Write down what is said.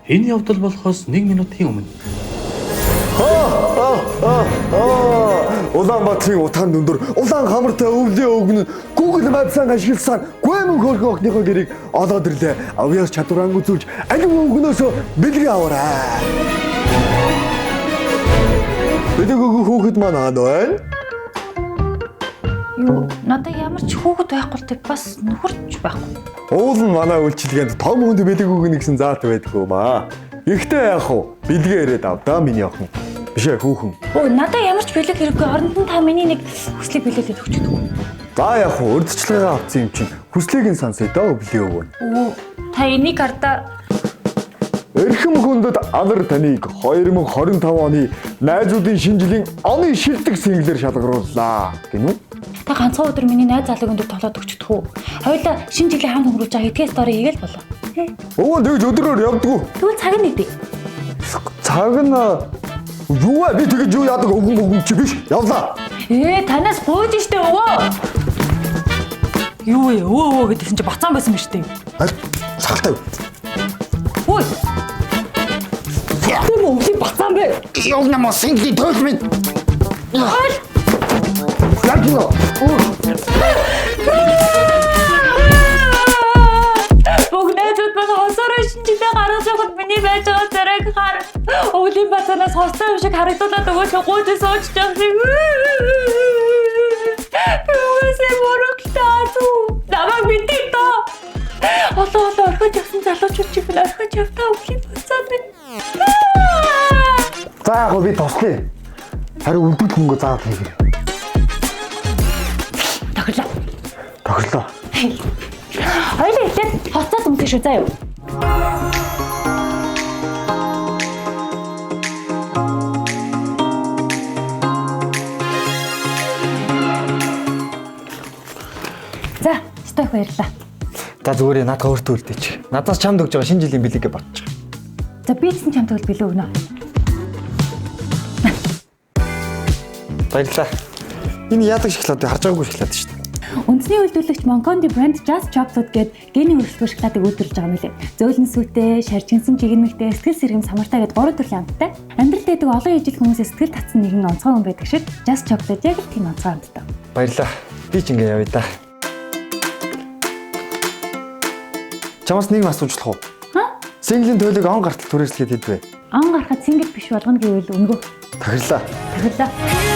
Энэ явдал болохоос 1 минутын өмнө. Улаанбаатарын утаан дүндөр улаан хамартай өвлөө өгнө. Google Maps-аар ашигласан гүн хөрхөн охныхоо гэрийг олоод ирлээ. Авьяас чадвараа үзүүлж аливаа өгнөөсөө бэлгээ аваарай. Бэлгээгөө хүүхэд маань байна. Юу, надад ямар ч хүүхэд байхгүй тэг бас нөхөрч байхгүй. Уул нь манай үйлчилгээнд том хүнд бэлгээгөө нэгсэн заалт байдгүй маа. Ихтэй яах вэ? Бэлгээ ирээд ав да миний охин. Биш ээ хүүхэн. Өө надад ямар ч бэлэг хэрэггүй. Оронд нь та миний нэг хүслийг билүүлээд өгч өгдөг. За яах вэ? Урдчлага авсан юм чинь хүслийг нь сонсъё доо өвлөө өгнө. Өө та энийг ардаа Эрхэм хүндэт анар таныг 2025 оны найзуудын шинэ жилийн оны шилдэг синглээр шалгарууллаа гэнэ үү? та ганцхан өдөр миний найз залууг өндөр тоглоод өгчдөг үү? Хоёулаа шинэ жилийн хамт өнгөрүүлж байгаа эдгээр стори хийгээл болоо. Өвөө тэгж өдрөөр явдггүй. Тэгвэл цаг нь идэв. Цаг нь юу вэ? Би тэгж юу яадаг өгөн чи биш. Явлаа. Танаас гуйж штэ өвөө. Юу вэ? Өвөө гэдгсэн чи бацаан байсан биз дээ. Цагтай. Ой. Тэр мөнгө бацаан бэ? Юу нэмээ сингли төлж минь. Яг юу? Бүгнээдүүд бас хосороо шинжилгээ гаргаж явахад миний байж байгаа зэрэг хар. Өвлийн бацаанаас хостой юм шиг харагдуулаад өгөөч гуйж сууж байгаа юм. Юусе мөрөгтэй намайг мэдээ тоо. Олоо орхиж явсан залуучууд чиг орхиж явтаа өвлийн бацаа минь. За яг би тослоо. Харин үлдэх мөнгө заадаг хэрэг. Тоглоо. Хоёул ихтэй хоцоод өмсөж шүү заа юу. За, стойк баярлаа. За зүгээр надад өөртөө үлдээч. Надаас чамд өгж байгаа шинэ жилийн бэлэгээ бодчих. За би ч чамд тэгвэл билүү өгнө. Баярлалаа. Энэ яадаг шоколадыг харж байгаагүй шоколад шүү дээ. Үндэсний үйлдвэрлэгч Monconi брэнд Just Chocolate гээд гений өрсөлдөөр шоколадыг үйлдвэрлэж байгаа мөлий. Зөөлөн сүтээ, шаржинсан жигнэмэгтэй, сэтгэл сэргэм самартай гээд 3 төрлийн амттай. Амьдралд дэдэг олон ижил хүмүүсээс сэтгэл татсан нэгэн онцгой хүн байдаг шиг Just Chocolate яг л тийм онцгой амттай. Баярлалаа. Би ч ингэ явъя да. Чамаас нэг асуучлах уу? Ха? Синглийн туйлыг он гартал түрээслэхэд хэдвэ? Он гарахад сингл биш болгоно гэвэл өнгөө. Тахирлаа. Тахирлаа.